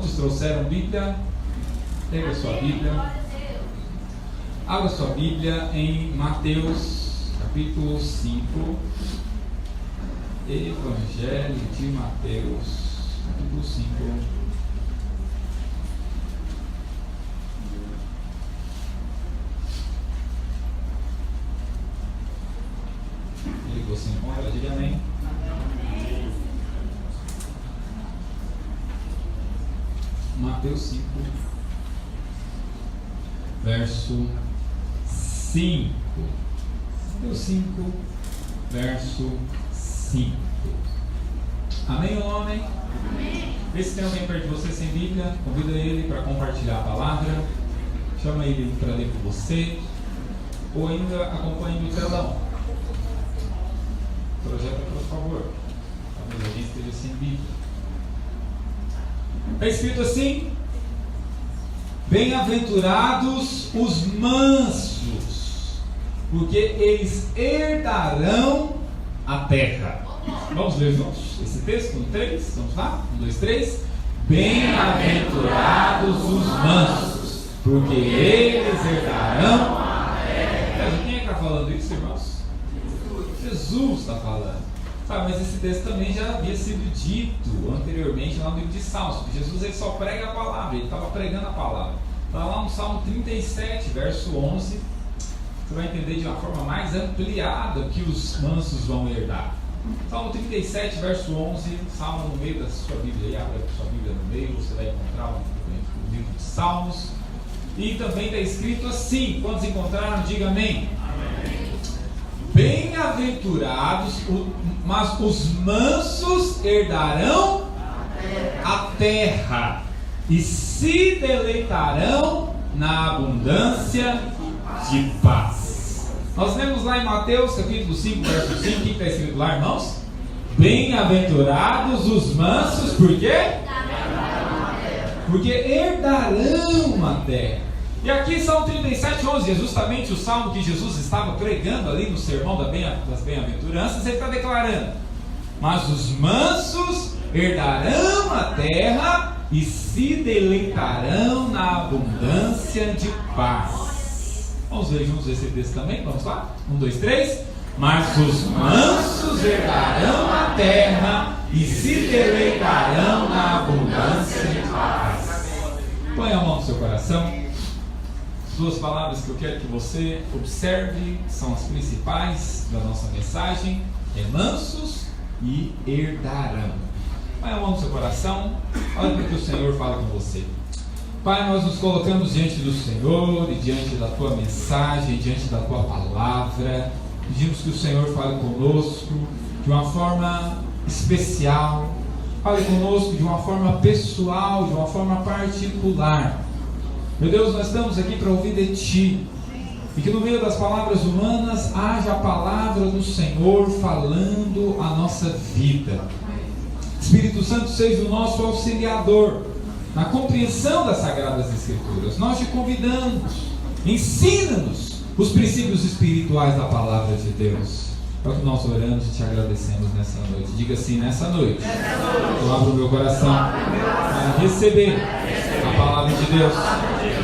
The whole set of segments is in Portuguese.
Quantos trouxeram Bíblia? Pega a sua Bíblia. Abra sua Bíblia em Mateus, capítulo 5. Evangelho de Mateus, capítulo 5. E você encontra, diga amém. Mateus 5, verso 5. Mateus 5, verso 5. Amém ou não amém? Amém. Vê se tem alguém perto de você sem Bíblia, convida ele para compartilhar a palavra, chama ele para ler com você, ou ainda acompanhe no telão. Projeta, por favor. Talvez alguém esteja sem Bíblia. Está escrito assim: bem-aventurados os mansos, porque eles herdarão a terra. Vamos ler juntos esse texto no 3? Vamos lá? 1, 2, 3. Bem-aventurados os mansos, porque eles herdarão a terra. Quem é que está falando isso, irmãos? Jesus está falando. Mas esse texto também já havia sido dito anteriormente lá no livro de Salmos. Jesus ele só prega a palavra, ele estava pregando a palavra. Está lá no Salmo 37, verso 11. Você vai entender de uma forma mais ampliada que os mansos vão herdar. Salmo 37, verso 11, Salmo no meio da sua Bíblia, abre a sua Bíblia no meio, você vai encontrar o livro de Salmos. E também está escrito assim: quantos encontraram, diga amém. Bem-aventurados, mas os mansos herdarão a terra e se deleitarão na abundância de paz. Nós lemos lá em Mateus capítulo 5, verso 5, o que está escrito lá, irmãos? Bem-aventurados os mansos, por quê? Porque herdarão a terra. E aqui Salmo 37, 11, é justamente o salmo que Jesus estava pregando ali no sermão das bem-aventuranças. Ele está declarando: mas os mansos herdarão a terra e se deleitarão na abundância de paz. Vamos ver juntos esse texto também? Vamos lá? 1, 2, 3. Mas os mansos herdarão a terra e se deleitarão na abundância de paz. Põe a mão no seu coração. Duas palavras que eu quero que você observe, são as principais da nossa mensagem: é mansos e herdarão. Põe a mão no seu coração, olha para que o Senhor fala com você. Pai, nós nos colocamos diante do Senhor e diante da Tua mensagem, diante da Tua palavra. Pedimos que o Senhor fale conosco de uma forma especial, fale conosco de uma forma pessoal, de uma forma particular. Meu Deus, nós estamos aqui para ouvir de Ti, e que no meio das palavras humanas haja a palavra do Senhor falando a nossa vida. Espírito Santo, seja o nosso auxiliador na compreensão das Sagradas Escrituras. Nós te convidamos, ensina-nos os princípios espirituais da palavra de Deus. É o que nós oramos e te agradecemos nessa noite. Diga assim: nessa noite eu abro o meu coração para receber a palavra de Deus,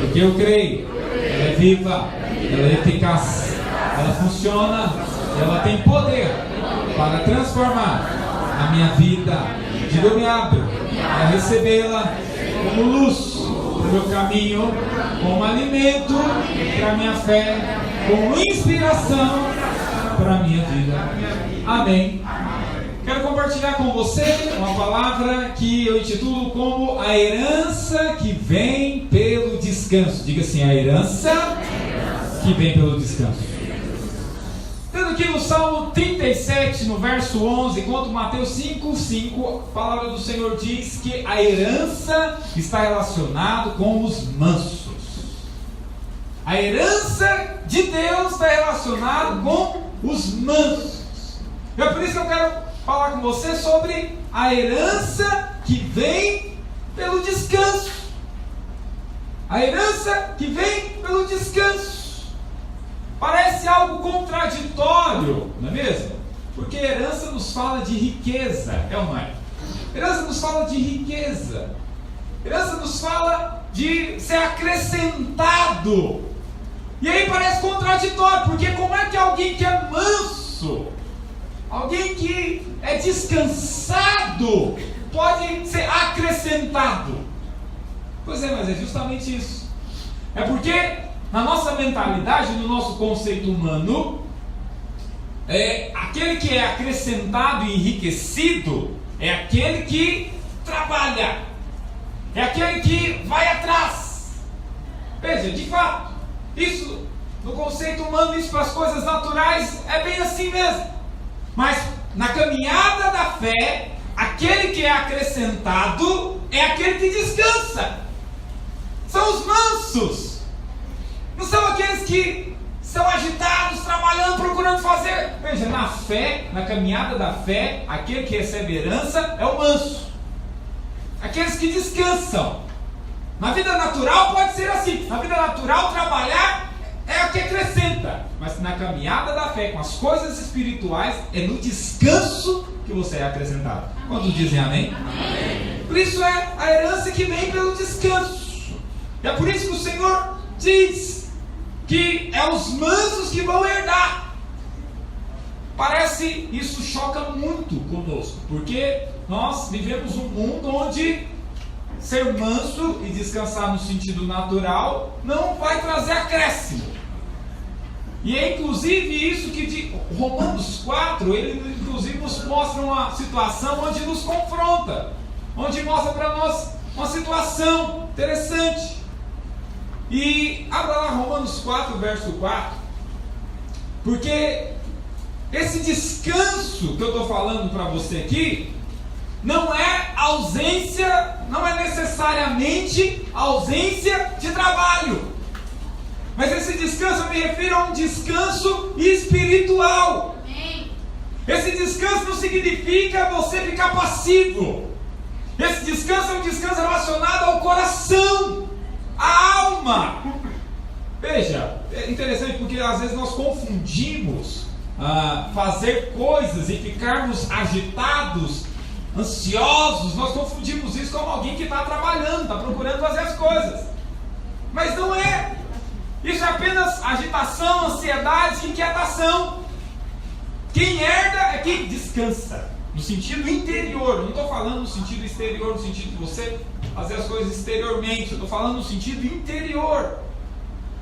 porque eu creio, ela é viva, ela é eficaz, ela funciona, ela tem poder para transformar a minha vida. Diga: eu me abro para recebê-la como luz para o meu caminho, como alimento para a minha fé, como inspiração para a minha vida. Amém. Quero compartilhar com você uma palavra que eu intitulo como a herança que vem pelo descanso. Diga assim: a herança que vem pelo descanso. Tendo aqui no Salmo 37, no verso 11, enquanto Mateus 5, 5, a palavra do Senhor diz que a herança está relacionada com os mansos. A herança de Deus está relacionada com os mansos. É por isso que eu quero falar com você sobre a herança que vem pelo descanso. A herança que vem pelo descanso. Parece algo contraditório, não é mesmo? Porque herança nos fala de riqueza, é ou não é? Herança nos fala de riqueza. Herança nos fala de ser acrescentado. E aí parece contraditório, porque como é que alguém que é manso, alguém que é descansado, pode ser acrescentado? Pois é, mas é justamente isso. É porque na nossa mentalidade, no nosso conceito humano, aquele que é acrescentado e enriquecido é aquele que trabalha, é aquele que vai atrás. Veja, de fato, isso no conceito humano, isso para as coisas naturais é bem assim mesmo. Mas na caminhada da fé, aquele que é acrescentado é aquele que descansa. São os mansos. Não são aqueles que estão agitados, trabalhando, procurando fazer. Veja, na fé, na caminhada da fé, aquele que recebe herança é o manso. Aqueles que descansam. Na vida natural pode ser assim. Na vida natural, trabalhar é o que acrescenta. Mas na caminhada da fé, com as coisas espirituais, é no descanso que você é acrescentado. Quantos dizem amém? Amém. Por isso é a herança que vem pelo descanso. E é por isso que o Senhor diz que é os mansos que vão herdar. Parece, isso choca muito conosco, porque nós vivemos um mundo onde ser manso e descansar no sentido natural não vai trazer acréscimo. E é inclusive isso que de Romanos 4, ele inclusive nos mostra uma situação onde nos confronta, onde mostra para nós uma situação interessante. E abra lá Romanos 4, verso 4, porque esse descanso que eu estou falando para você aqui não é ausência, não é necessariamente ausência de trabalho, mas esse descanso eu me refiro a um descanso espiritual. Esse descanso não significa você ficar passivo. Esse descanso é um descanso relacionado ao coração, à alma. Veja, é interessante porque às vezes nós confundimos fazer coisas e ficarmos agitados, ansiosos. Nós confundimos isso com alguém que está trabalhando, está procurando fazer as coisas. Mas não é. Isso é apenas agitação, ansiedade, inquietação. Quem herda é quem descansa, no sentido interior. Não estou falando no sentido exterior, no sentido de você fazer as coisas exteriormente. Eu estou falando no sentido interior.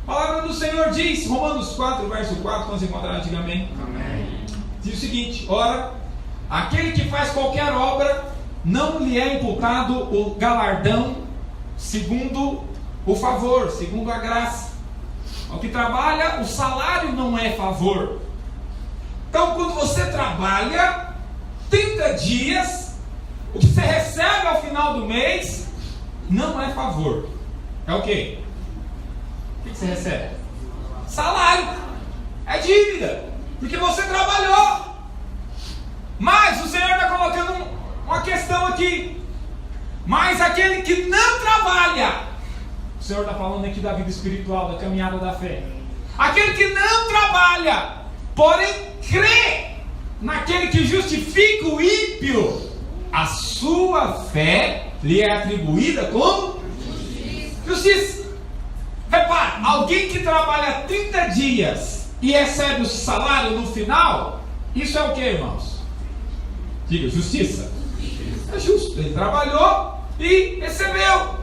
A palavra do Senhor diz, Romanos 4, verso 4, quando você encontrar, diga amém. Amém. Diz o seguinte: ora, aquele que faz qualquer obra, não lhe é imputado o galardão segundo o favor, segundo a graça. Ao que trabalha, o salário não é favor. Então, quando você trabalha 30 dias, o que você recebe ao final do mês não é favor. É o quê? O que você recebe? Salário. É dívida. Porque você trabalhou. Mas o Senhor está colocando uma questão aqui. Mas aquele que não trabalha, o Senhor está falando aqui da vida espiritual, da caminhada da fé. Aquele que não trabalha, porém crê naquele que justifica o ímpio, a sua fé lhe é atribuída como justiça. Repare, alguém que trabalha 30 dias e recebe o salário no final, isso é o que, irmãos? Diga, justiça. É justo, ele trabalhou e recebeu.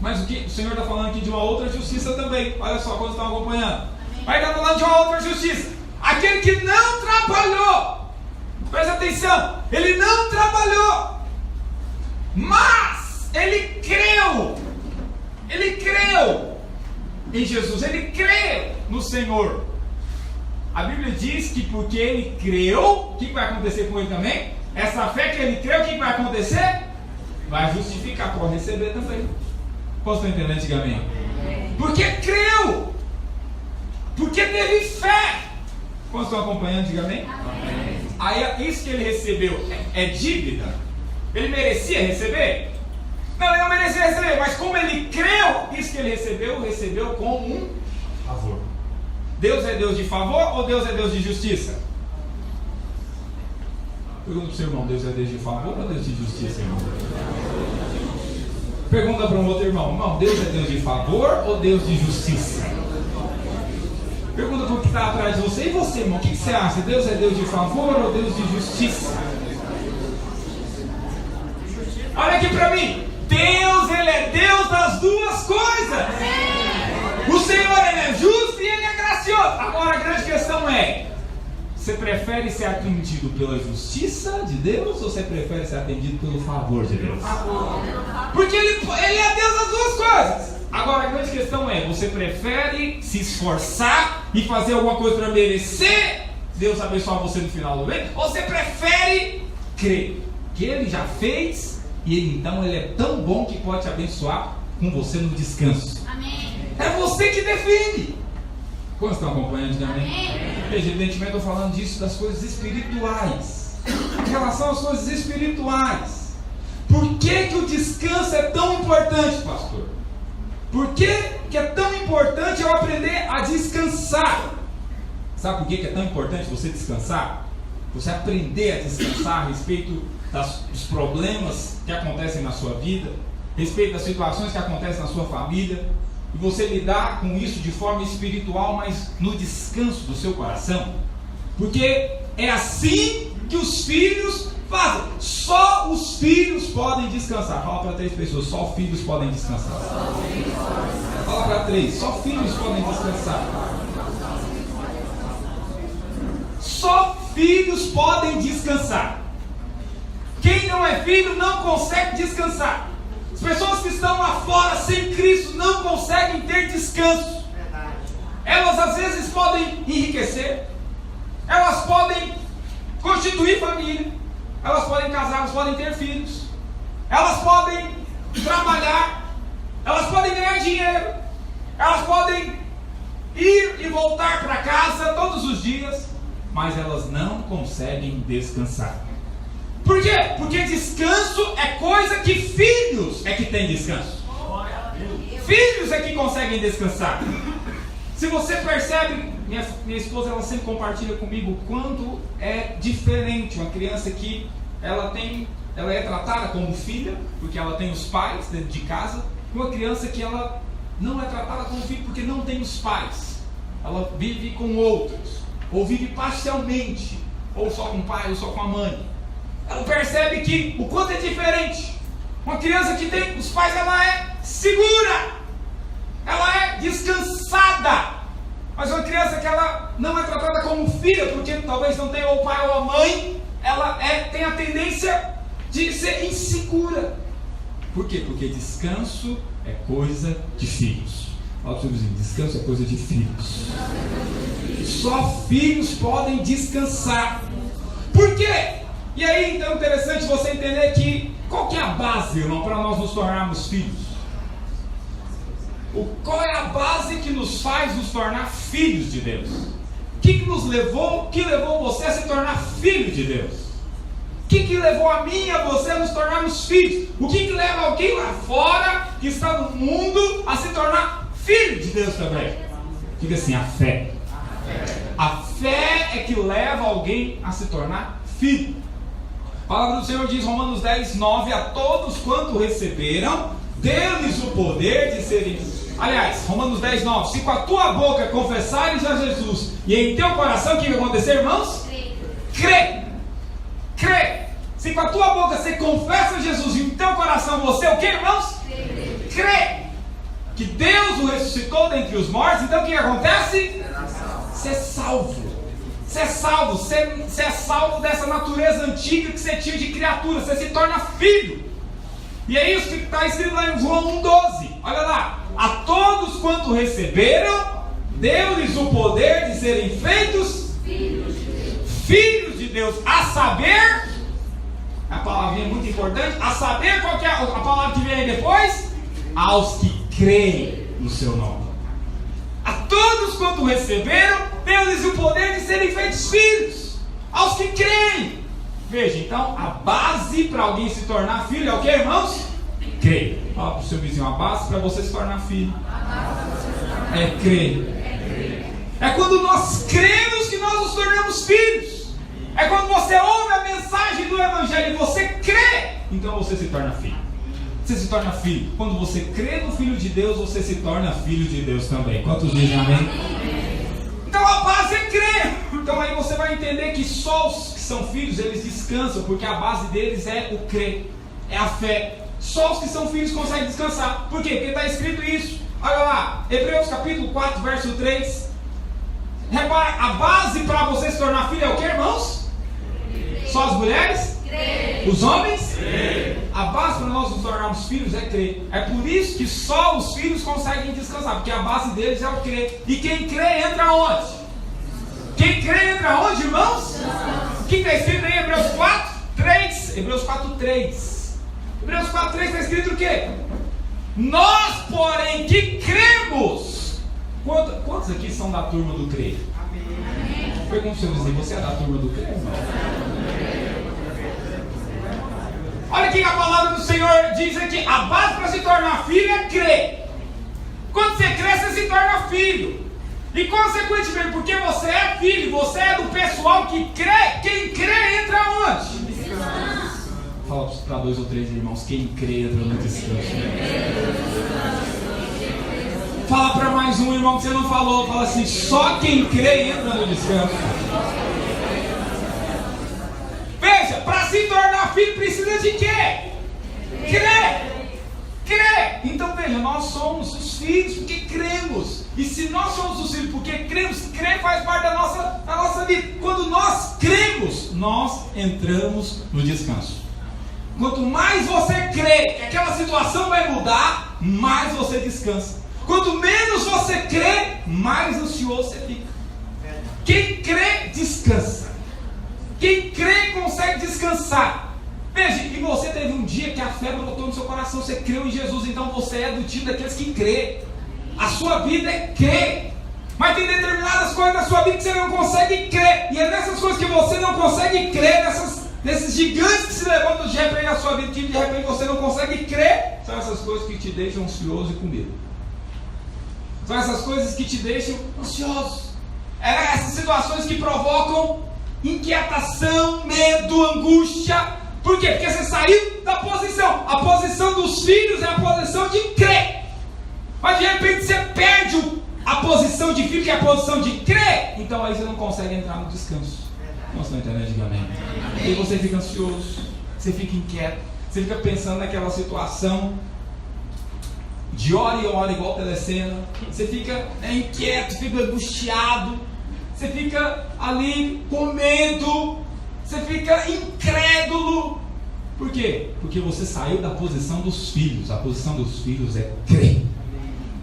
Mas o que o Senhor está falando aqui de uma outra justiça também. Olha só, quando estão acompanhando. Mas está falando de uma outra justiça. Aquele que não trabalhou, presta atenção, ele não trabalhou, mas ele creu em Jesus, ele creu no Senhor. A Bíblia diz que porque ele creu, o que vai acontecer com ele também? Essa fé que ele creu, o que vai acontecer? Vai justificar, pode receber também. Posso estar entendendo? Diga amém. Porque creu, porque teve fé. Quantos estão acompanhando? Diga amém. Aí isso que ele recebeu é dívida? Ele merecia receber? Não, ele não merecia receber, mas como ele creu, isso que ele recebeu como um favor. Deus é Deus de favor ou Deus é Deus de justiça? Pergunta para o seu irmão, Deus é Deus de favor ou Deus de justiça, irmão? Pergunta para um outro irmão: irmão, Deus é Deus de favor ou Deus de justiça? Pergunta para o que está atrás de você: e você, irmão, o que você acha? Deus é Deus de favor ou Deus de justiça? Olha aqui para mim. Deus, Ele é Deus das duas coisas. O Senhor, Ele é justo e Ele é gracioso. Agora a grande questão é: você prefere ser atendido pela justiça de Deus ou você prefere ser atendido pelo favor de Deus? Porque Ele é Deus das duas coisas. Agora a grande questão é: você prefere se esforçar e fazer alguma coisa para merecer Deus abençoar você no final do mês? Ou você prefere crer que Ele já fez e Ele é tão bom que pode te abençoar com você no descanso? Amém. É você que define. Quantos estão acompanhando? Amém? Veja, evidentemente eu estou falando disso, das coisas espirituais. Em relação às coisas espirituais, por que o descanso é tão importante, pastor? Por que é tão importante eu aprender a descansar? Sabe por que é tão importante você descansar? Você aprender a descansar a respeito dos problemas que acontecem na sua vida, a respeito das situações que acontecem na sua família, e você lidar com isso de forma espiritual, mas no descanso do seu coração. Porque é assim que os filhos fazem. Só os filhos podem descansar. Fala para 3 pessoas: só filhos podem descansar. Fala para 3: só filhos podem descansar. Só filhos podem descansar. Quem não é filho não consegue descansar. As pessoas que estão lá fora sem Cristo não conseguem ter descanso. Elas às vezes podem enriquecer, elas podem constituir família, elas podem casar, elas podem ter filhos, elas podem trabalhar, elas podem ganhar dinheiro, elas podem ir e voltar para casa todos os dias, mas elas não conseguem descansar. Por quê? Porque descanso é coisa que filhos é que tem descanso. Filhos é que conseguem descansar. Se você percebe, minha esposa, ela sempre compartilha comigo o quanto é diferente uma criança que ela é tratada como filha, porque ela tem os pais dentro de casa, e uma criança que ela não é tratada como filho porque não tem os pais. Ela vive com outros, ou vive parcialmente, ou só com o pai, ou só com a mãe. Ela percebe que o quanto é diferente. Uma criança que tem os pais, ela é segura, ela é descansada. Mas uma criança que ela não é tratada como filha, porque talvez não tenha o pai ou a mãe, ela tem a tendência de ser insegura. Por quê? Porque descanso é coisa de filhos. Fala para o seu vizinho: descanso é coisa de filhos. Só filhos podem descansar. Por quê? E aí, então, é interessante você entender que qual que é a base, irmão, para nós nos tornarmos filhos? Qual é a base que nos faz nos tornar filhos de Deus? O que nos levou, o que levou você a se tornar filho de Deus? O que levou a mim e a você a nos tornarmos filhos? O que leva alguém lá fora, que está no mundo, a se tornar filho de Deus também? Diga assim: a fé. A fé é que leva alguém a se tornar filho. A palavra do Senhor diz, Romanos 10, 9: a todos quanto receberam, deu-lhes o poder de serem... Aliás, Romanos 10, 9: se com a tua boca confessares a Jesus e em teu coração, o que vai acontecer, irmãos? Crê. Se com a tua boca você confessa Jesus e em teu coração você o que, irmãos? Crê que Deus o ressuscitou dentre os mortos, então o que acontece? Você é salvo. Você é salvo, você é salvo dessa natureza antiga que você tinha de criatura, você se torna filho. E é isso que está escrito lá em João 1,12. Olha lá: a todos quanto receberam, deu-lhes o poder de serem feitos filhos de Deus. A saber, a palavrinha é muito importante, a saber qual que é a palavra que vem aí depois? Aos que creem no seu nome. A todos quanto receberam, deu-lhes o poder de serem feitos filhos. Aos que creem. Veja, então, a base para alguém se tornar filho é o que, irmãos? Crer. Fala para o seu vizinho: a base para você se tornar filho é crer. É quando nós cremos que nós nos tornamos filhos. É quando você ouve a mensagem do Evangelho e você crê, então você se torna filho. você se torna filho. Quando você crê no Filho de Deus, você se torna filho de Deus também. Quantos dizem amém? Então a base é crer. Então aí você vai entender que só os que são filhos, eles descansam, porque a base deles é o crer, é a fé. Só os que são filhos conseguem descansar. Por quê? Porque está escrito isso. Olha lá, Hebreus capítulo 4, verso 3. Repara, a base para você se tornar filho é o que, irmãos? Só as mulheres? Crer. Os homens? Crer. A base para nós nos tornarmos filhos é crer. É por isso que só os filhos conseguem descansar, porque a base deles é o crer. E quem crê entra onde? Quem crê entra onde, irmãos? O que está escrito em Hebreus 4, 3? Hebreus 4, 3. Hebreus 4, 3 está escrito o quê? Nós, porém, que cremos. Quantos aqui são da turma do crer? Amém. Pergunta para você, você é da turma do crer, irmão? Olha o que a palavra do Senhor diz aqui. A base para se tornar filho é crer. Quando você crê, você se torna filho. E consequentemente, porque você é filho, você é do pessoal que crê. Quem crê entra onde? Fala para 2 ou 3 irmãos, quem crê entra no descanso. Fala para mais um irmão que você não falou. Fala assim, só quem crê entra no descanso. Veja, para se tornar filho precisa de quê? Crer. Crer. Então veja, nós somos os filhos porque cremos. E se nós somos os filhos porque cremos, crer faz parte da nossa vida. Quando nós cremos, nós entramos no descanso. Quanto mais você crê que aquela situação vai mudar, mais você descansa. Quanto menos você crê, mais ansioso você fica. Quem crê, descansa. Quem crê, consegue descansar. Veja, e você teve um dia que a fé brotou no seu coração, você creu em Jesus, então você é do time daqueles que crê. A sua vida é crer. Mas tem determinadas coisas na sua vida que você não consegue crer. E é nessas coisas que você não consegue crer, nesses gigantes que se levantam de repente na sua vida, que de repente você não consegue crer, são essas coisas que te deixam ansioso e com medo. São essas coisas que te deixam ansioso. É essas situações que provocam inquietação, medo, angústia. Por quê? Porque você saiu da posição. A posição dos filhos é a posição de crer. Mas de repente você perde a posição de filho, que é a posição de crer. Então aí você não consegue entrar no descanso. Não estão entendendo? Diga amém. E você fica ansioso, você fica inquieto, você fica pensando naquela situação de hora em hora, igual telecena. Você fica inquieto, fica angustiado, você fica ali com medo, você fica incrédulo. Por quê? Porque você saiu da posição dos filhos. A posição dos filhos é crer.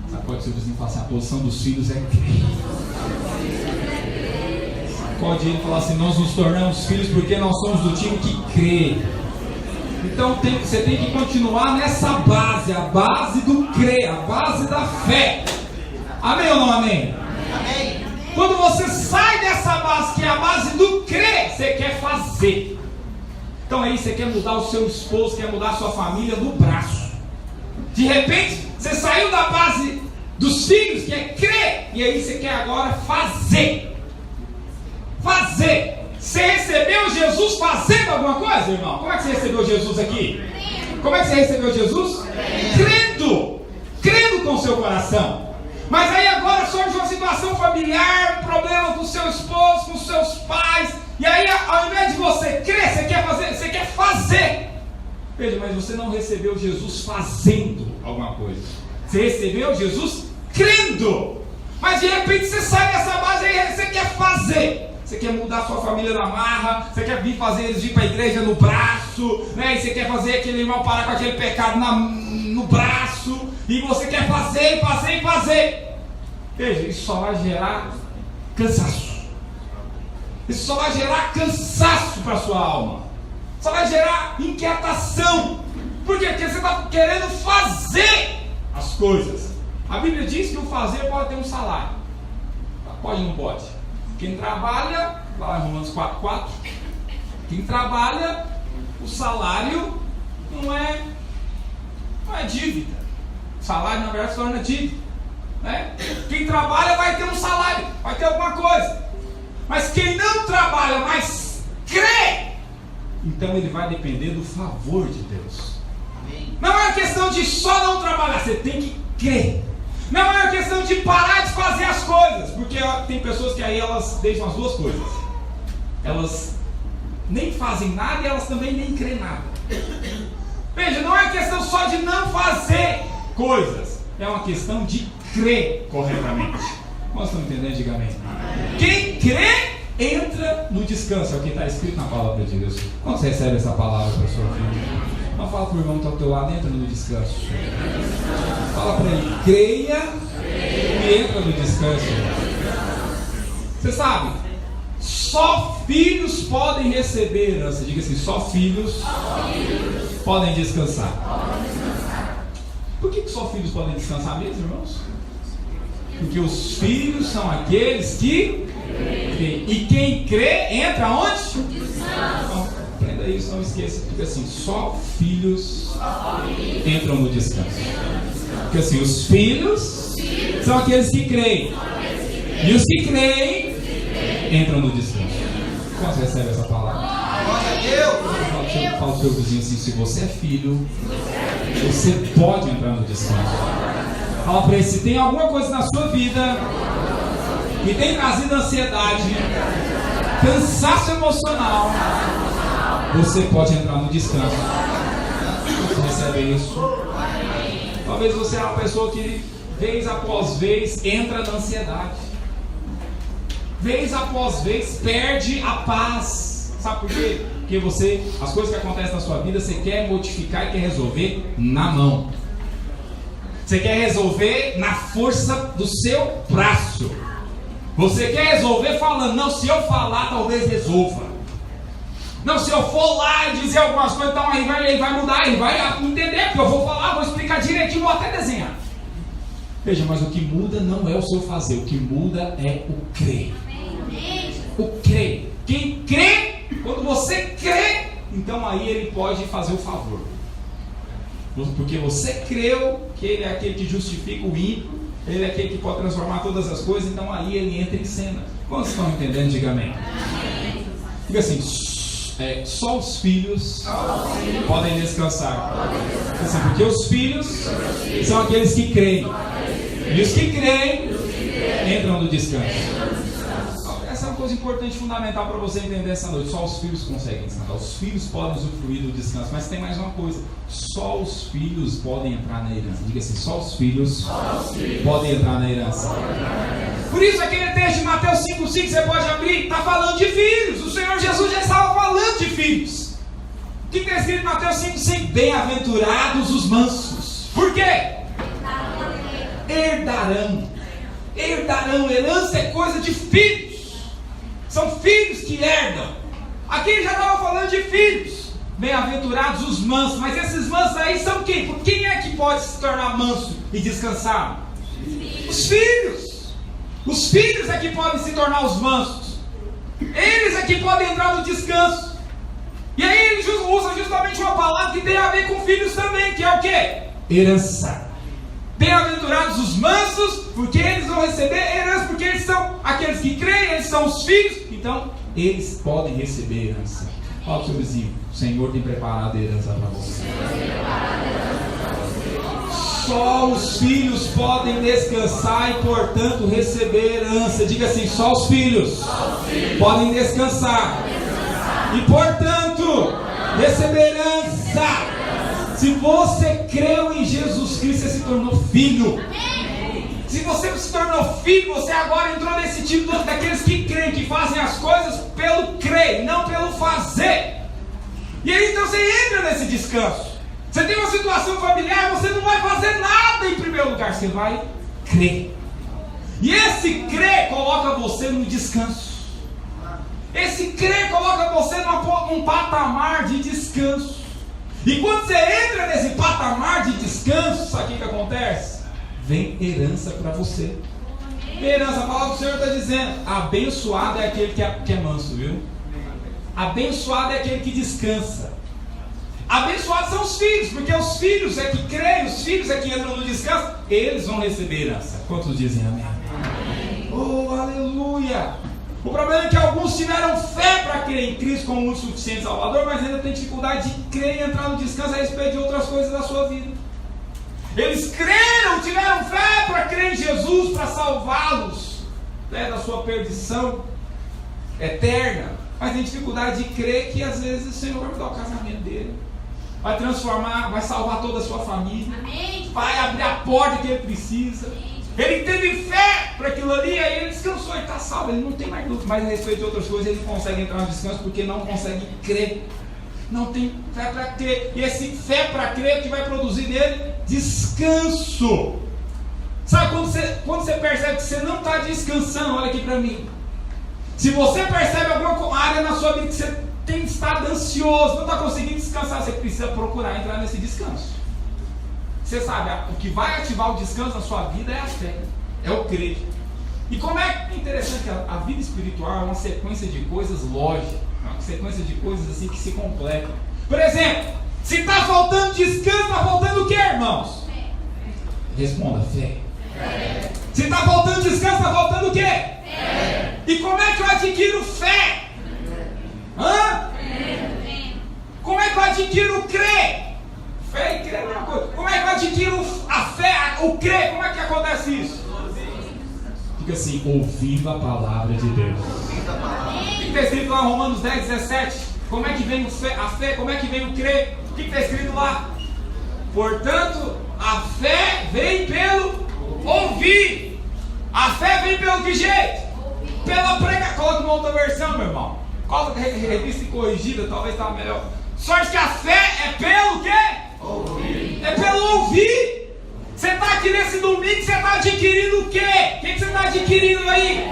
Sacode seu vizinho e fala assim: a posição dos filhos é crer. Sacode ele e fala assim: nós nos tornamos filhos porque nós somos do time que crê. Então você tem que continuar nessa base, a base do crer, a base da fé. Amém ou não amém? Amém. Quando você sai dessa base, que é a base do crer, você quer fazer. Então aí você quer mudar o seu esposo, quer mudar a sua família no braço. De repente, você saiu da base dos filhos, que é crer, e aí você quer agora fazer. Fazer. Você recebeu Jesus fazendo alguma coisa, irmão? Como é que você recebeu Jesus aqui? Como é que você recebeu Jesus? Crendo. Crendo com o seu coração. Mas aí agora surge uma situação familiar, problema com o seu esposo, com os seus pais. E aí, ao invés de você crer, você quer fazer. Veja, mas você não recebeu Jesus fazendo alguma coisa. Você recebeu Jesus crendo. Mas de repente você sai dessa base e você quer fazer. Você quer mudar a sua família na marra. Você quer vir fazer eles vir para a igreja no braço, né? E você quer fazer aquele irmão parar com aquele pecado no braço. E você quer fazer. Veja, isso só vai gerar cansaço. Isso só vai gerar cansaço para a sua alma. Só vai gerar inquietação. Por quê? Porque você está querendo fazer as coisas. A Bíblia diz que o fazer pode ter um salário. Pode ou não pode? Quem trabalha, lá em Romanos 4:4, quem trabalha, o salário não é dívida. O salário, na verdade, se torna dívida, né? Quem trabalha vai ter um salário, vai ter alguma coisa. Mas quem não trabalha, mas crê, então ele vai depender do favor de Deus. Não é uma questão de só não trabalhar, você tem que crer. Não é uma questão de parar de fazer as coisas, porque tem pessoas que aí elas deixam as duas coisas. Elas nem fazem nada e elas também nem creem nada. Veja, não é questão só de não fazer coisas, é uma questão de crer corretamente. Nós estamos entendendo? Diga amém. Quem crê, entra no descanso. É o que está escrito na palavra de Deus. Quando você recebe essa palavra para a sua vida, não fala para o irmão que está ao teu lado, entra no descanso. Fala para ele, creia e entra no descanso. Você sabe, só filhos podem receber herança. Diga assim, só filhos podem descansar. Por que só filhos podem descansar mesmo, irmãos? Porque os filhos são aqueles que creem. E quem crê, entra onde? Então, aprenda isso, não esqueça. Porque assim, só filhos entram no descanso. Porque assim, os filhos são aqueles que creem. E os que creem entram no descanso. Como você recebe essa palavra? Fala para o seu vizinho assim, se você é filho, você pode entrar no descanso. Fala para ele, se tem alguma coisa na sua vida que tem trazido ansiedade, cansaço emocional, você pode entrar no descanso. Você recebe isso? Talvez você é uma pessoa que vez após vez entra na ansiedade, vez após vez perde a paz. Sabe por quê? Porque as coisas que acontecem na sua vida, você quer modificar e quer resolver na mão. Você quer resolver na força do seu braço. Você quer resolver falando, não, se eu falar talvez resolva. Não, se eu for lá e dizer algumas coisas, então aí ele vai mudar, ele vai entender, porque eu vou falar, vou explicar direitinho, vou até desenhar. Veja, mas o que muda não é o seu fazer, o que muda é o crer. O crer. Quem crê, quando você crê, então aí ele pode fazer o favor. Porque você creu que ele é aquele que justifica o ímpio, ele é aquele que pode transformar todas as coisas, então aí ele entra em cena. Quantos estão entendendo? Diga amém. Diga assim, só os filhos podem descansar. Assim, porque os filhos são aqueles que creem. E os que creem entram no descanso. Essa é uma coisa importante, fundamental para você entender essa noite. Só os filhos conseguem descansar. Os filhos podem usufruir do descanso. Mas tem mais uma coisa. Só os filhos podem entrar na herança. Diga assim, só os filhos podem entrar na herança. Por isso aquele texto de Mateus 5,5 você pode abrir, está falando de filhos. O Senhor Jesus já estava falando de filhos. O que está escrito em Mateus 5,5? Bem-aventurados os mansos. Por quê? Herdarão. Herdarão. Herança é coisa de filhos. São filhos que herdam. Aqui ele já estava falando de filhos. Bem-aventurados os mansos. Mas esses mansos aí são quem? Quem é que pode se tornar manso e descansar? Os filhos. Os filhos é que podem se tornar os mansos. Eles é que podem entrar no descanso. E aí ele usa justamente uma palavra que tem a ver com filhos também, que é o quê? Herança. Bem-aventurados os mansos, porque eles vão receber herança, porque eles são aqueles que creem, eles são os filhos, então eles podem receber herança. Olha o seu vizinho, o Senhor tem preparado herança para você. Só os filhos podem descansar e, portanto, receber herança. Diga assim, só os filhos podem descansar e, portanto, receber herança. Se você creu em Jesus Cristo, você se tornou filho. Se você se tornou filho, você agora entrou nesse tipo daqueles que creem, que fazem as coisas pelo crer, não pelo fazer. E aí então você entra nesse descanso. Você tem uma situação familiar, você não vai fazer nada em primeiro lugar, você vai crer. E esse crer coloca você no descanso. Esse crer coloca você num patamar de descanso. E quando você entra nesse patamar de descanso, sabe o que acontece? Vem herança para você. Herança, a palavra do Senhor está dizendo: abençoado é aquele que é manso, viu? Abençoado é aquele que descansa. Abençoados são os filhos, porque os filhos é que creem, os filhos é que entram no descanso, eles vão receber herança. Quantos dizem amém? Amém. Oh, aleluia! O problema é que alguns tiveram fé para crer em Cristo como um suficiente Salvador, mas ainda tem dificuldade de crer e entrar no descanso a respeito de outras coisas da sua vida. Eles creram, tiveram fé para crer em Jesus, para salvá-los, né, da sua perdição eterna. Mas tem dificuldade de crer que às vezes o Senhor vai mudar o casamento dele, vai transformar, vai salvar toda a sua família. Amém. Vai abrir a porta que ele precisa. Amém. Ele teve fé para aquilo ali, aí ele descansou, ele está salvo, ele não tem mais dúvida. Mas a respeito de outras coisas, ele não consegue entrar no descanso porque não consegue crer. Não tem fé para crer. E esse fé para crer é que vai produzir nele descanso. Sabe quando você percebe que você não está descansando? Olha aqui para mim. Se você percebe alguma área na sua vida que você tem estado ansioso, não está conseguindo descansar, você precisa procurar entrar nesse descanso. Você sabe, o que vai ativar o descanso na sua vida é a fé, é o crer. E como é interessante, a vida espiritual é uma sequência de coisas lógicas, uma sequência de coisas assim que se completam. Por exemplo, se está faltando descanso, está faltando o que, irmãos? Responda, fé. Se está faltando descanso, está faltando o quê? Fé. E como é que eu adquiro fé? Hã? Como é que eu adquiro crer? Fé e crer é a mesma coisa. Como é que eu adquiro a fé, o crer? Como é que acontece isso? Fica assim, ouvindo a palavra de Deus. O que está escrito lá em Romanos 10, 17? Como é que vem a fé? Como é que vem o crer? O que está escrito lá? Portanto, a fé vem pelo ouvir. A fé vem pelo que jeito? Pela pregação. Coloca uma outra versão, meu irmão. Coloca a revista corrigida, talvez estava melhor. Só que a fé é pelo quê? Ouvir. É pelo ouvir. Você está aqui nesse domingo, você está adquirindo o quê? O que você está adquirindo aí?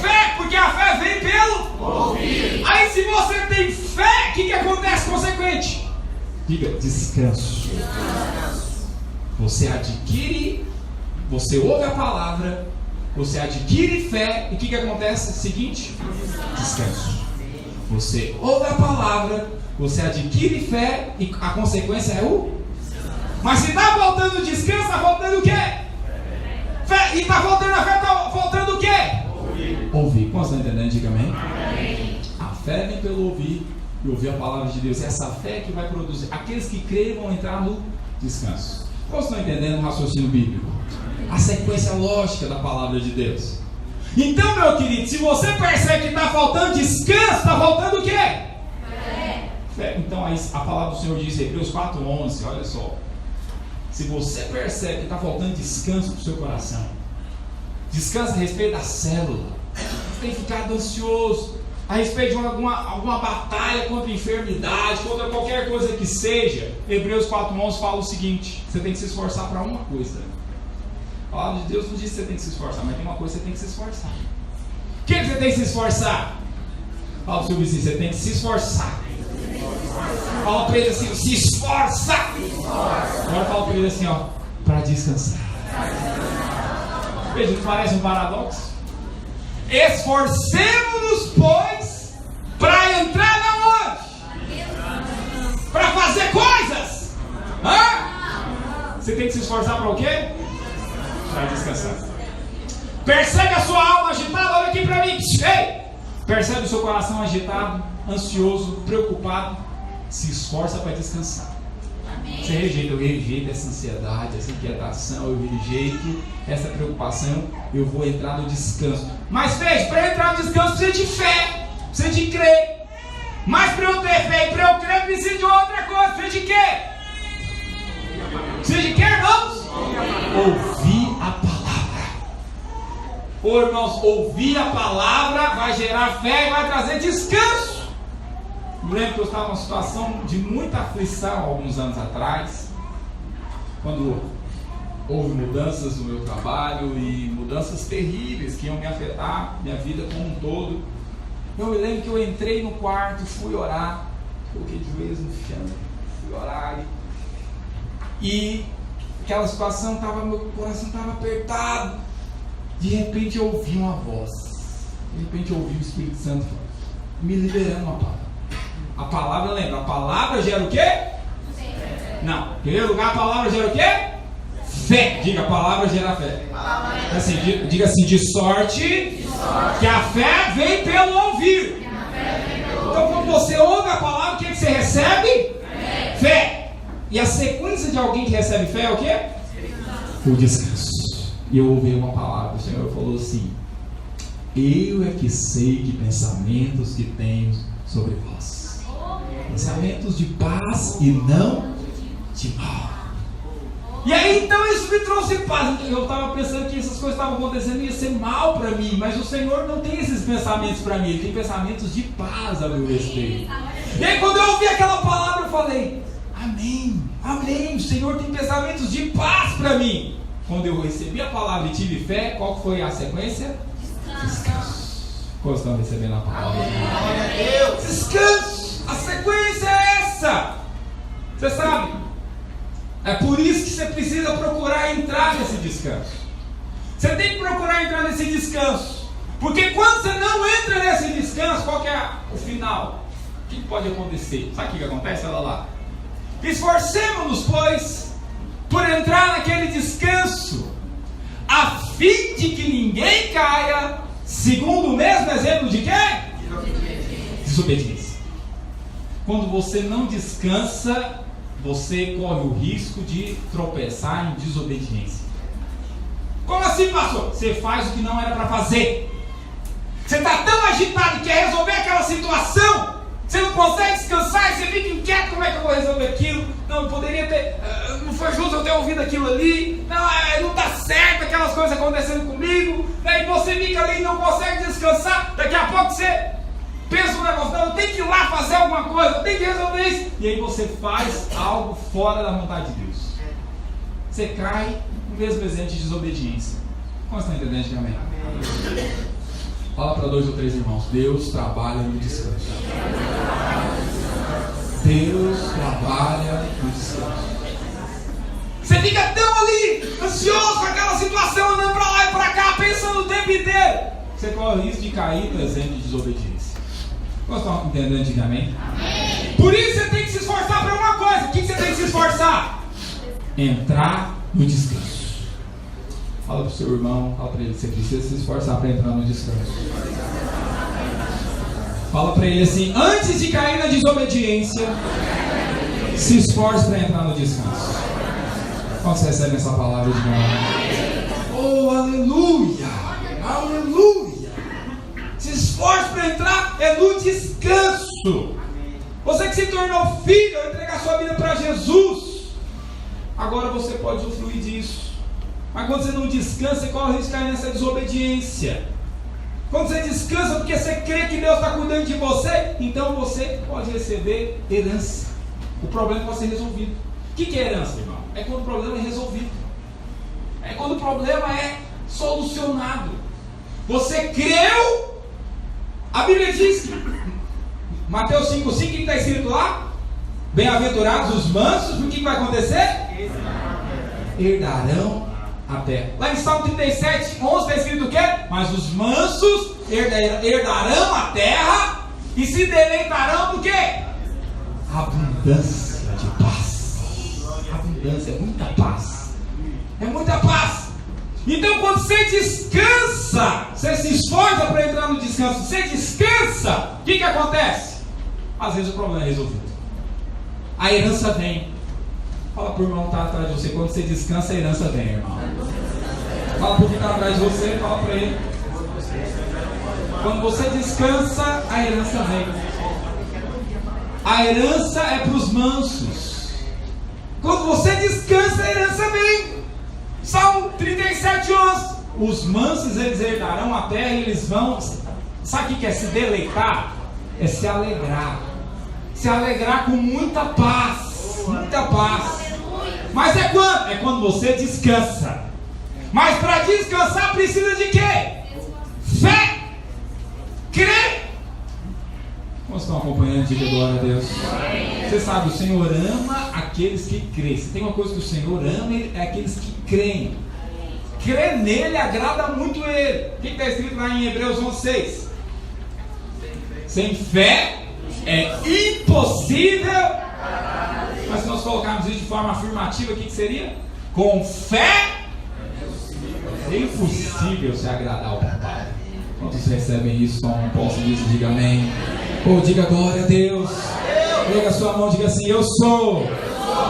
Fé, porque a fé vem pelo ouvir. Aí se você tem fé, o que acontece consequente? Diga, descanso. Você adquire, você ouve a palavra, você adquire fé, e o que acontece? Seguinte, descanso. Você ouve a palavra, você adquire fé, e a consequência é o... Mas se está faltando descanso, está faltando o quê? Fé. E está faltando a fé, está faltando o quê? Ouvir. Quantos estão entendendo? Diga amém. A fé vem pelo ouvir, e ouvir a palavra de Deus. Essa fé que vai produzir. Aqueles que creem vão entrar no descanso. Quantos estão entendendo o raciocínio bíblico? A sequência lógica da palavra de Deus. Então, meu querido, se você percebe que está faltando descanso, está faltando o quê? Fé. Então, aí, a palavra do Senhor diz em Hebreus 4:11, olha só. Se você percebe que está faltando descanso para o seu coração, descanso a respeito da célula, você tem ficado ansioso a respeito de alguma batalha contra a enfermidade, contra qualquer coisa que seja, Hebreus 4:11 fala o seguinte: você tem que se esforçar para uma coisa. A palavra de Deus não diz que você tem que se esforçar, mas tem uma coisa que você tem que se esforçar. O que você tem que se esforçar? Fala para o seu vizinho, você tem que se esforçar. Fala para ele assim, se esforça. Agora fala para ele assim, ó, para descansar. Veja, parece um paradoxo. Esforcemos-nos, pois, para entrar na onde? Para fazer coisas. Hã? Você tem que se esforçar para o quê? Para descansar. Percebe a sua alma agitada? Olha aqui para mim. Ei! Percebe o seu coração agitado, ansioso, preocupado? Se esforça para descansar. Você rejeita, eu rejeito essa ansiedade, essa inquietação, eu rejeito essa preocupação, eu vou entrar no descanso. Mas veja, para entrar no descanso precisa de fé, precisa de crer. Mas para eu ter fé e para eu crer precisa de outra coisa, precisa de quê? Precisa de quê, irmãos? Ouvir a palavra. Ô irmãos, ouvir a palavra vai gerar fé e vai trazer descanso. Eu lembro que eu estava numa situação de muita aflição alguns anos atrás, quando houve mudanças no meu trabalho e mudanças terríveis que iam me afetar minha vida como um todo. Eu me lembro que eu entrei no quarto, fui orar, coloquei de joelhos no chão, fui orar e aquela situação meu coração estava apertado. De repente eu ouvi uma voz, de repente eu ouvi o Espírito Santo me liberando uma palavra. A palavra, lembra, a palavra gera o quê? Não, em primeiro lugar a palavra gera o quê? Fé. Diga, a palavra gera fé. Assim, diga assim, de sorte que a fé vem pelo ouvir. Então quando você ouve a palavra, o que você recebe? Fé. E a sequência de alguém que recebe fé é o quê? o descanso. E eu ouvi uma palavra, o Senhor falou assim: eu é que sei que pensamentos que tenho sobre vós, pensamentos de paz e não de mal. E aí então isso me trouxe paz. Eu estava pensando que essas coisas estavam acontecendo e ia ser mal para mim, mas o Senhor não tem esses pensamentos para mim, Ele tem pensamentos de paz a meu respeito. E aí quando eu ouvi aquela palavra eu falei: amém, amém, o Senhor tem pensamentos de paz para mim. Quando eu recebi a palavra e tive fé, qual foi a sequência? Descanso. Quantos estão recebendo a palavra? Descanso. A sequência é essa. Você sabe? É por isso que você precisa procurar entrar nesse descanso. Você tem que procurar entrar nesse descanso. Porque quando você não entra nesse descanso, qual que é o final? O que pode acontecer? Sabe o que acontece? Olha lá. Esforcemos-nos, pois, por entrar naquele descanso, a fim de que ninguém caia, segundo o mesmo exemplo de quê? Desobediência. Quando você não descansa, você corre o risco de tropeçar em desobediência. Como assim, pastor? Você faz o que não era para fazer. Você está tão agitado e quer resolver aquela situação, você não consegue descansar e você fica inquieto: como é que eu vou resolver aquilo? Não, poderia ter, não foi justo eu ter ouvido aquilo ali. Não está certo aquelas coisas acontecendo comigo. Daí você fica ali e não consegue descansar. Daqui a pouco você pensa um negócio: não, eu tenho que ir lá fazer alguma coisa, eu tenho que resolver isso. E aí você faz algo fora da vontade de Deus. Você cai no mesmo exemplo de desobediência. Como você está entendendo, amém? Fala para 2 ou 3 irmãos: Deus trabalha no descanso. Deus trabalha no descanso. Você fica tão ali, ansioso com aquela situação, andando para lá e para cá, pensando o tempo inteiro. Você corre o risco de cair no exemplo de desobediência. Vocês estão entendendo, diga amém? Por isso você tem que se esforçar para uma coisa. O que você tem que se esforçar? Entrar no descanso. Fala para o seu irmão, fala para ele: você precisa se esforçar para entrar no descanso. Fala para ele assim: antes de cair na desobediência, se esforce para entrar no descanso. Quando você recebe essa palavra de amém? Oh, aleluia! Aleluia! Se esforce para entrar no descanso. Você que se tornou filho, ao entregar sua vida para Jesus, agora você pode usufruir disso. Mas quando você não descansa, você corre o risco de cair nessa desobediência. Quando você descansa porque você crê que Deus está cuidando de você, então você pode receber herança. O problema pode ser resolvido. O que é herança, irmão? É quando o problema é resolvido. É quando o problema é solucionado. Você creu. A Bíblia diz que Mateus 5,5, o que está escrito lá? Bem-aventurados os mansos, o que vai acontecer? Herdarão a terra. Lá em Salmo 37, 11 está escrito o quê? Mas os mansos herdarão a terra e se deleitarão do quê? Abundância de paz. Abundância, é muita paz. É muita paz. Então quando você descansa, você se esforça para entrar no descanso, você descansa, o que acontece? Às vezes o problema é resolvido. A herança vem. Fala para o irmão que está atrás de você: quando você descansa, a herança vem, irmão. Fala para o que está atrás de você, fala para ele: quando você descansa, a herança vem. A herança é para os mansos. Quando você descansa, a herança vem. Salmo 37, 11. Os mansos, eles herdarão a terra e eles vão... Sabe o que é se deleitar? É se alegrar. Se alegrar com muita paz. Muita paz. Mas é quando? É quando você descansa. Mas para descansar precisa de quê? Fé. Crer. Como estão acompanhando? Diga glória a Deus. Você sabe, o Senhor ama aqueles que creem. Se tem uma coisa que o Senhor ama, é aqueles que creem. Crer nele agrada muito ele. O que está escrito lá em Hebreus 11:6? Sem fé é impossível. Mas se nós colocarmos isso de forma afirmativa, o que seria? Com fé é impossível se agradar ao Papai. Quantos recebem isso? Tomam posse disso, diga amém. Ou diga glória a Deus. Pega a sua mão e diga assim: eu sou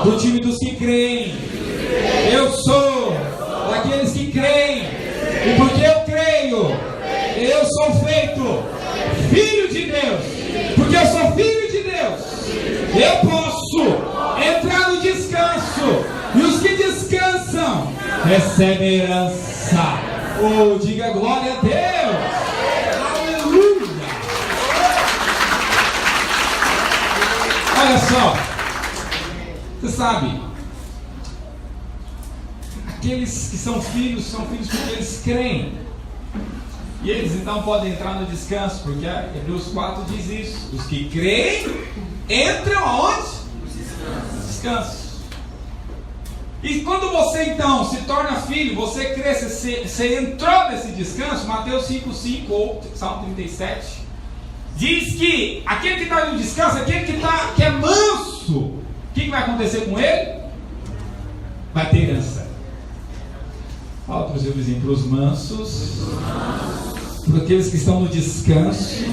do time dos que creem. Eu sou Eu posso entrar no descanso. E os que descansam recebem herança. Oh, diga glória a Deus. Aleluia. Olha só. Você sabe, aqueles que são filhos porque eles creem. E eles então podem entrar no descanso, porque Hebreus 4 diz isso. Os que creem entram aonde? Descanso. E quando você então se torna filho, você cresce, você entrou nesse descanso. Mateus 5,5 ou Salmo 37 diz que aquele que está no descanso, aquele que é manso, o que vai acontecer com ele? Vai ter herança. Fala para o seu vizinho, para os mansos, para aqueles que estão no descanso,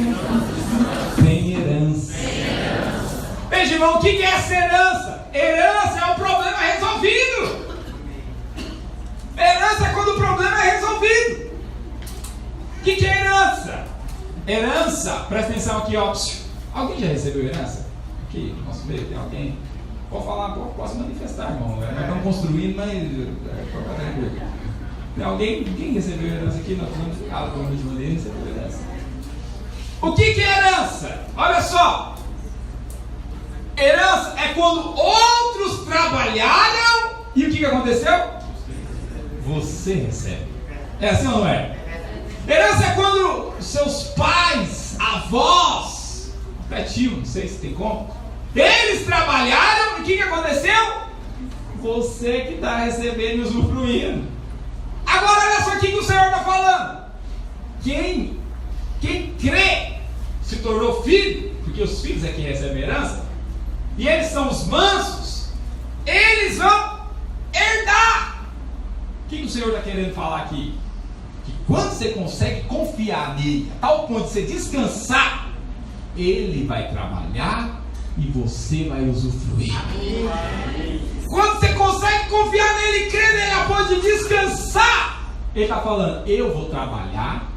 tem herança. Veja, irmão, o que é essa herança? Herança é o problema resolvido. Herança é quando o problema é resolvido. O que é herança? Herança, presta atenção aqui, ó. Alguém já recebeu herança? Aqui, posso ver? Tem alguém? Pode falar, posso manifestar, irmão. Nós estamos construindo, mas tem alguém? Quem recebeu herança aqui? Nós vamos ficar por uma de maneira e recebeu herança. O que é herança? Olha só. Herança é quando outros trabalharam e o que aconteceu? Você recebe. É assim ou não é? Herança é quando seus pais, avós, até tio, não sei se tem como, eles trabalharam e o que aconteceu? Você que está recebendo e usufruindo. Agora olha só o que o Senhor está falando. Quem crê se tornou filho, porque os filhos é quem recebe herança, e eles são os mansos, eles vão herdar. O que o Senhor está querendo falar aqui? Que quando você consegue confiar nele, a tal ponto de você descansar, ele vai trabalhar e você vai usufruir. Quando você consegue confiar nele, crer nele a ponto de descansar, ele está falando, eu vou trabalhar,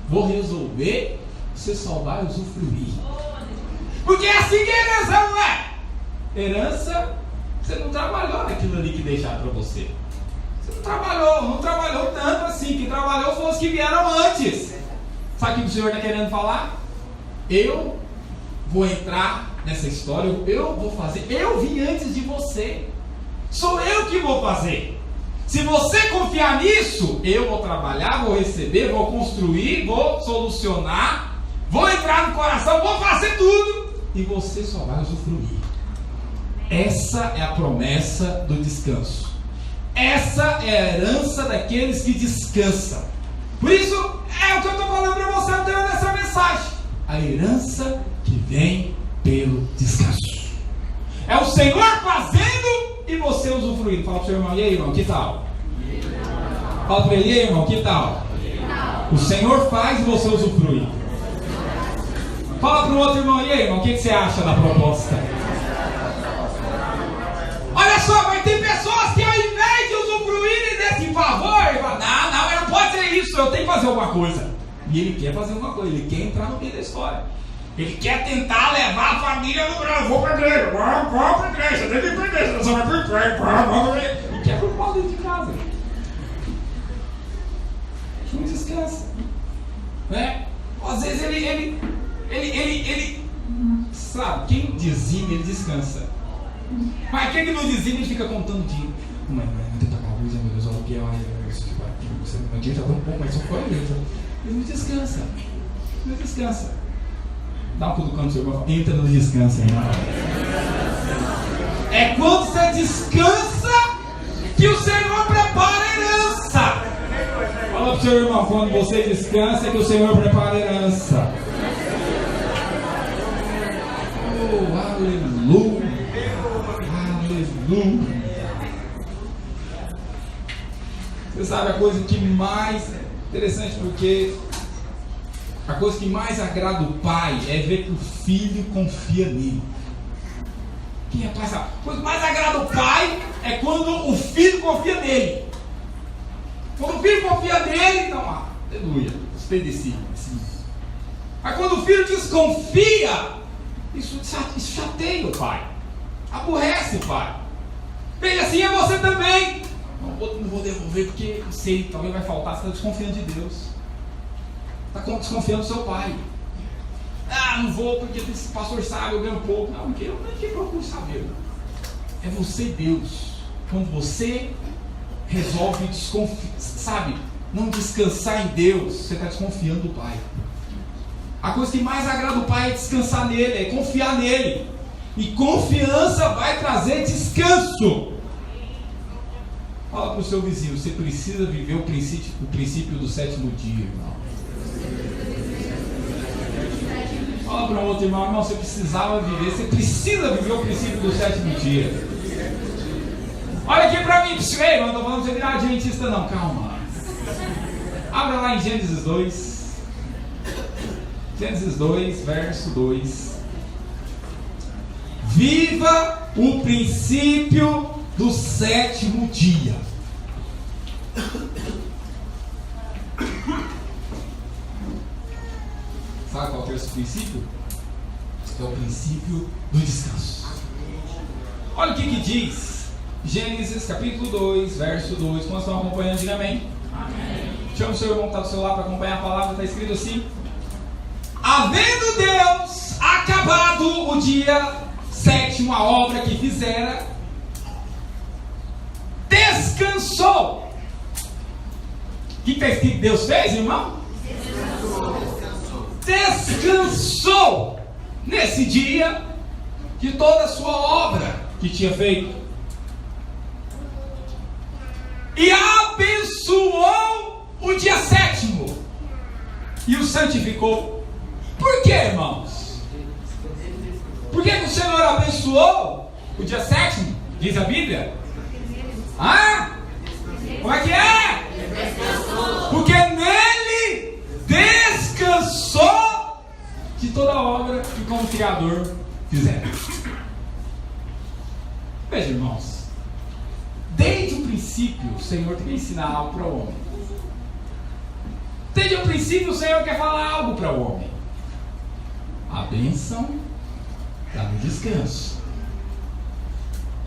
vou resolver, você só vai usufruir. Porque é assim que é herança, não é? Herança, você não trabalhou naquilo ali que deixaram para você. Você não trabalhou tanto assim. Quem trabalhou foram os que vieram antes. Sabe o que o Senhor está querendo falar? Eu vou entrar nessa história, eu vou fazer. Eu vim antes de você. Sou eu que vou fazer. Se você confiar nisso, eu vou trabalhar, vou receber, vou construir, vou solucionar, vou entrar no coração, vou fazer tudo. E você só vai usufruir. Essa é a promessa do descanso. Essa é a herança daqueles que descansam. Por isso, é o que eu estou falando para você ao termo dessa mensagem. A herança que vem pelo descanso. É o Senhor fazendo e você usufruindo. Fala para o seu irmão, e aí, irmão, que tal? Fala para ele, e aí, irmão, que tal? O Senhor faz e você usufrui. Fala para o outro irmão, e aí, irmão, o que você acha da proposta? Olha só, vai ter pessoas que ao invés de usufruírem desse favor, ele fala, não, mas não pode ser isso, eu tenho que fazer alguma coisa. E ele quer fazer alguma coisa, ele quer entrar no meio da história. Ele quer tentar levar a família no Brasil. Vou para a igreja, vou para a igreja, tem que ir para a igreja, você vai para a igreja, vamos para a igreja. E quer por pau dentro de casa. Não descansa. Né? Às vezes ele sabe, quem dizima, ele descansa. Mas quem que não dizima, ele fica contando dinheiro. Mas não tem que pagar a luz, meu Deus, o aluguel, meu dinheiro já dá um pouco, mas só foi a luz. Ele não descansa. Não descansa. Dá um cutucão no seu irmão, entra no descanso, irmão. É quando você descansa que o Senhor prepara a herança. Fala para o seu irmão, quando você descansa é que o Senhor prepara a herança. Oh, aleluia. Aleluia. Você sabe a coisa que mais interessante, porque a coisa que mais agrada o pai é ver que o filho confia nele. Quem é pai sabe? A coisa que mais agrada o pai é quando o filho confia nele. Quando o filho confia nele, então, aleluia, expedeci. Mas quando o filho desconfia, isso chateia o pai. Aborrece, pai. Bem, assim é você também. Não vou devolver porque eu sei, talvez vai faltar. Você está desconfiando de Deus. Está desconfiando do seu pai. Não vou porque esse pastor sabe, eu ganho pouco. Não, porque eu nem procuro saber. É você e Deus. Quando você resolve não descansar em Deus, você está desconfiando do pai. A coisa que mais agrada o pai é descansar nele, é confiar nele. E confiança vai trazer descanso. Fala para o seu vizinho, você precisa viver o princípio do sétimo dia, irmão. Fala para o outro irmão, você precisa viver o princípio do sétimo dia. Olha aqui para mim, não estou falando de você virar adventista não, calma. Abra lá em Gênesis 2. Gênesis 2, verso 2. Viva o princípio do sétimo dia. Sabe qual que é esse princípio? É o princípio do descanso. Olha o que diz Gênesis capítulo 2, verso 2. Quando estão acompanhando, diga amém. Amém. Chama o seu irmão que está do seu lado para acompanhar a palavra. Está escrito assim: havendo Deus acabado o dia sétimo, a obra que fizera, descansou. O que está escrito que Deus fez, irmão? Descansou nesse dia de toda a sua obra que tinha feito e abençoou o dia sétimo e o santificou. Por quê, irmãos? Por que o Senhor abençoou o dia sétimo? Diz a Bíblia. Como é que é? Porque nele descansou de toda a obra que como Criador fizeram. Veja, irmãos, desde o princípio o Senhor tem que ensinar algo para o homem. Desde o princípio o Senhor quer falar algo para o homem. A bênção está no descanso.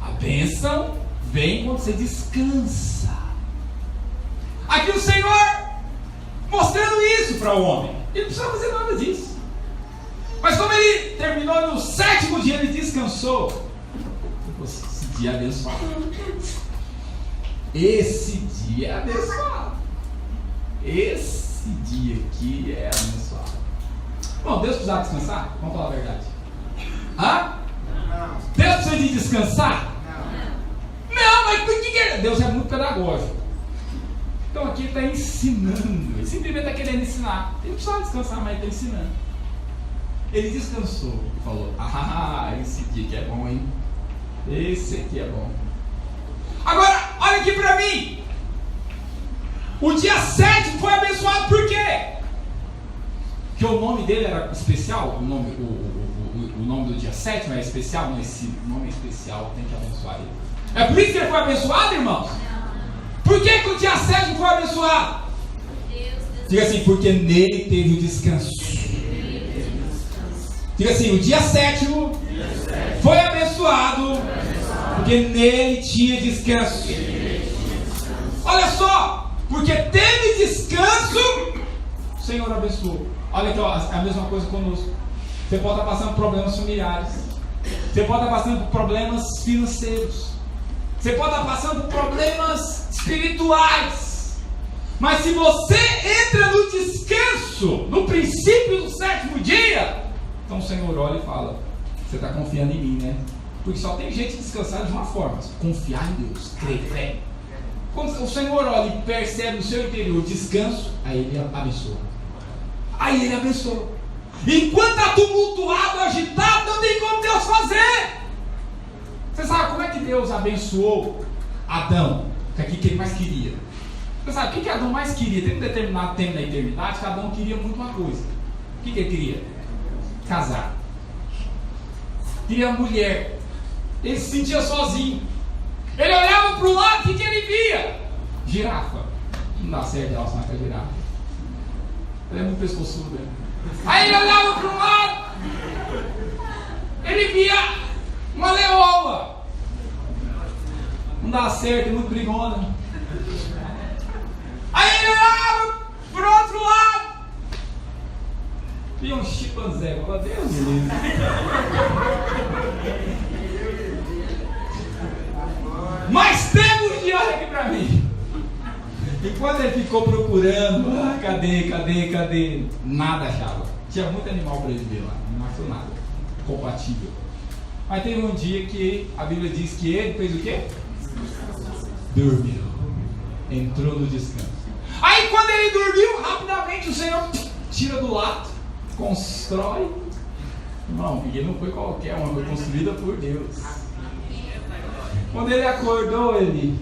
A bênção vem quando você descansa. Aqui o Senhor mostrando isso para o homem. Ele não precisa fazer nada disso. Mas como ele terminou no sétimo dia, ele descansou. Esse dia é abençoado. Esse dia é abençoado. Esse dia aqui é abençoado. Bom, Deus precisava descansar? Vamos falar a verdade. Não. Deus precisa de descansar? Não, mas por que Deus é muito pedagógico. Então aqui ele está ensinando. Ele simplesmente está querendo ensinar. Ele não precisava descansar, mas ele está ensinando. Ele descansou e falou: esse dia aqui é bom, hein? Esse aqui é bom. Agora, olha aqui para mim. O dia 7 foi abençoado por quê? Porque o nome dele era especial. O nome do dia 7 é especial. Não, esse nome é especial, tem que abençoar ele. É por isso que ele foi abençoado, irmãos? Por que o dia 7 foi abençoado? Diga assim: porque nele teve o descanso. Diga assim: o dia 7º foi abençoado porque nele tinha descanso. Olha só, porque teve descanso, o Senhor abençoou. Olha aqui, ó, a mesma coisa conosco. Você pode estar passando por problemas familiares. Você pode estar passando por problemas financeiros. Você pode estar passando por problemas espirituais. Mas se você entra no descanso, no princípio do sétimo dia, então o Senhor olha e fala: você está confiando em mim, né? Porque só tem gente descansada de uma forma: confiar em Deus, crer, fé. Quando o Senhor olha e percebe no seu interior descanso, aí Ele abençoa. Aí Ele abençoa. Enquanto está tumultuado, agitado, não tem como Deus fazer. Você sabe como é que Deus abençoou Adão? Que é aquilo que ele mais queria. Você sabe o que Adão mais queria? Tem um determinado tempo na eternidade que Adão queria muito uma coisa. O que ele queria? Casar. Queria mulher. Ele se sentia sozinho. Ele olhava para o lado, o que ele via? Girafa. Não dá certo relacionar com a girafa. Ele é muito pescoçudo, né? Aí ele olhava para o lado, ele via Uma leoa. Não dá certo, é muito brigona. Aí ele olhava pro outro lado. E um chimpanzé. Fala, Deus me livre. Mas temos de olha aqui pra mim. E quando ele ficou procurando, cadê? Nada achava. Tinha muito animal para ele ver lá, não achou nada compatível. Mas teve um dia que a Bíblia diz que ele fez o quê? Dormiu. Entrou no descanso. Aí quando ele dormiu, rapidamente o Senhor tira do lado, constrói. Irmão, porque não foi qualquer uma, foi construída por Deus. Quando ele acordou, ele...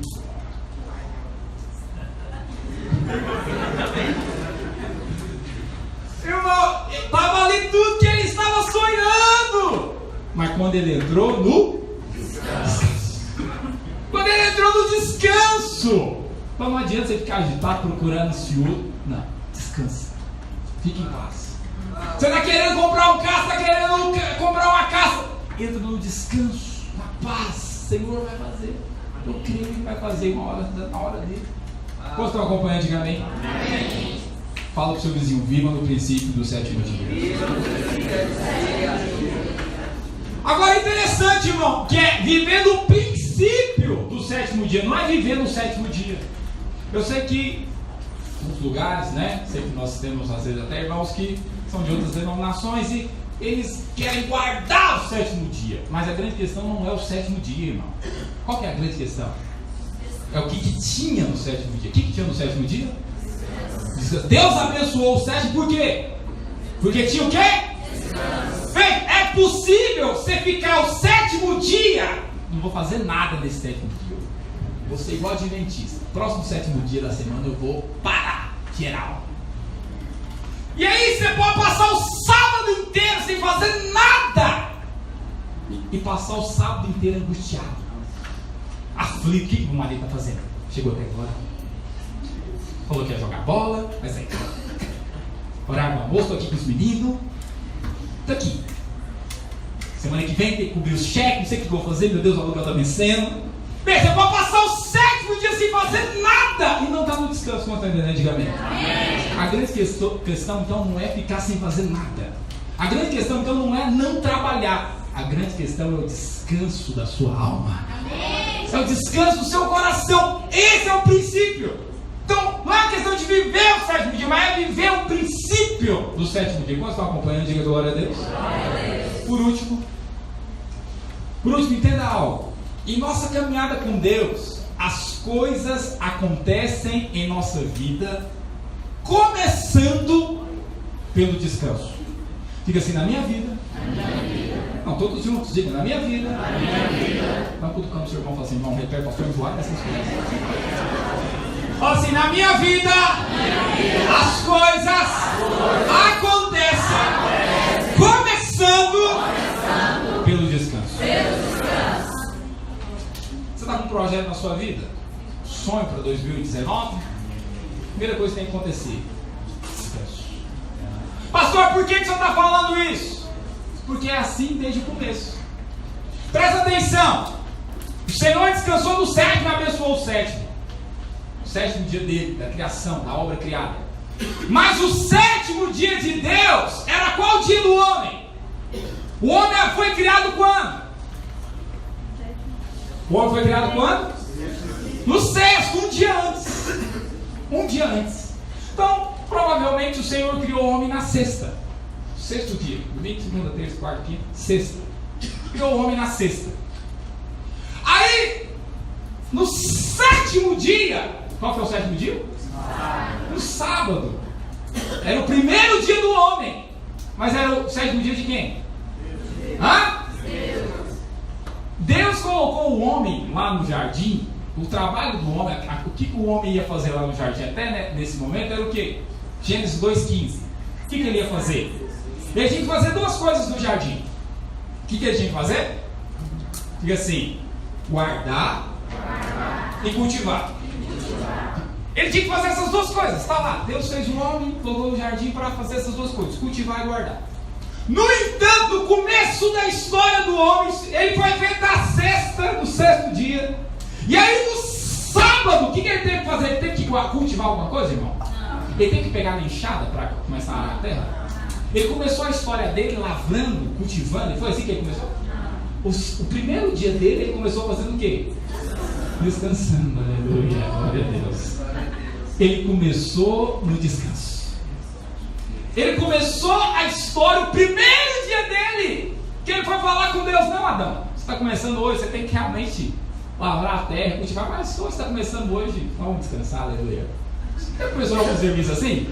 Irmão, estava ali tudo que ele estava sonhando. Mas quando ele entrou no descanso. Quando ele entrou no descanso. Então não adianta você ficar agitado, procurando ansioso. Não, descansa. Fique em paz. Você está querendo comprar um carro, está querendo comprar uma casa. Entra no descanso, na paz. O Senhor vai fazer. Eu creio que vai fazer na hora dele. Quantos estão acompanhando, diga amém? Amém. Fala para o seu vizinho, viva no princípio do sétimo dia. Agora interessante, irmão, que é viver no princípio do sétimo dia, não é viver no sétimo dia. Eu sei que nos lugares, né? Sei que nós temos às vezes até irmãos que são de outras denominações e eles querem guardar o sétimo dia. Mas a grande questão não é o sétimo dia, irmão. Qual que é a grande questão? É o que tinha no sétimo dia. O que tinha no sétimo dia? Deus abençoou o sétimo por quê? Porque tinha o quê? Bem, é possível você ficar o sétimo dia. Não vou fazer nada nesse sétimo dia. Vou ser igual adventista. Próximo sétimo dia da semana eu vou parar geral. E aí você pode passar o sábado inteiro sem fazer nada. E passar o sábado inteiro angustiado. Aflito, o que o marido está fazendo? Chegou até agora. Falou que ia jogar bola, mas aí. Horário do almoço, estou aqui com os meninos. Estou aqui. Semana que vem tem que cobrir os cheques, não sei o que eu vou fazer, meu Deus, o aluguel está vencendo. Bem, você pode passar o sétimo dia sem fazer nada e não está no descanso, como está entendendo antigamente. A grande questão, então, não é ficar sem fazer nada. A grande questão, então, não é não trabalhar. A grande questão é o descanso da sua alma. É o descanso do seu coração. Esse é o princípio. Então, não é uma questão de viver o sétimo dia, mas é viver o princípio do sétimo dia. Quando estão acompanhando, diga glória a Deus. Por último, entenda algo. Em nossa caminhada com Deus, as coisas acontecem em nossa vida, começando pelo descanso. Diga assim, na minha vida. Não, todos juntos, digam, na minha vida. Não, cutucando o seu irmão, fala assim, irmão, repete, pastor, enjoar essas coisas. Fala assim, na minha vida, as coisas acontecem, começando pelo descanso. Você está com um projeto na sua vida? Sonho para 2019? Primeira coisa que tem que acontecer: descanso. Pastor, por que você está falando isso? Porque é assim desde o começo. Presta atenção. O Senhor descansou no sétimo e abençoou o sétimo. O sétimo dia dele, da criação, da obra criada. Mas o sétimo dia de Deus era qual dia do homem? O homem foi criado quando? O homem foi criado quando? No sexto, um dia antes. Um dia antes. Então, provavelmente o Senhor criou o homem na sexta. Sexto dia. Domingo, segunda, terça, quarta, quinta, sexta. Criou o homem na sexta. Aí, no sétimo dia, qual foi o sétimo dia? No sábado. Era o primeiro dia do homem. Mas era o sétimo dia de quem? Hã? Deus colocou o homem lá no jardim. O trabalho do homem, o que o homem ia fazer lá no jardim até nesse momento era o quê? Gênesis 2,15. O que ele ia fazer? Ele tinha que fazer duas coisas no jardim. O que ele tinha que fazer? Fica assim: guardar e cultivar. Ele tinha que fazer essas duas coisas. Está lá, Deus fez um homem, colocou no jardim para fazer essas duas coisas: cultivar e guardar. No entanto, lá do começo da história do homem, ele foi inventar a cesta no sexto dia. E aí no sábado, o que ele teve que fazer? Ele teve que cultivar alguma coisa, irmão? Ele teve que pegar a enxada para começar a arar a terra? Ele começou a história dele lavrando, cultivando, e foi assim que ele começou? O primeiro dia dele, ele começou fazendo o quê? Descansando, aleluia, glória a Deus. Ele começou no descanso. Ele começou a história, o primeiro dia dele, que ele foi falar com Deus. Não, Adão, você está começando hoje, você tem que realmente lavrar a terra, cultivar, mas se você está começando hoje, vamos descansar, aleluia. Você começou algum serviço assim?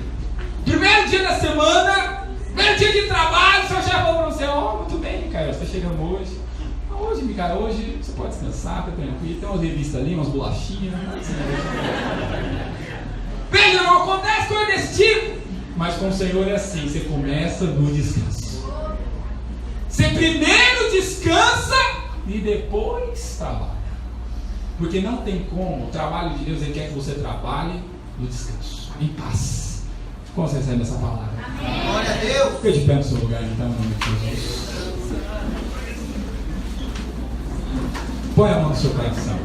Primeiro dia da semana, primeiro dia de trabalho, o seu chefe falou para você: muito bem, Micael, você está chegando hoje. Hoje, Micael, hoje você pode descansar, fica tranquilo, tem umas revistas ali, umas bolachinhas. Veja, não acontece coisa desse tipo. Mas com o Senhor é assim, você começa no descanso. Você primeiro descansa e depois trabalha. Porque não tem como, o trabalho de Deus, Ele quer que você trabalhe no descanso, em paz. Como você recebe essa palavra? Amém. Glória a Deus. Fica de pé no seu lugar, então, no nome de Jesus. Põe a mão no seu coração.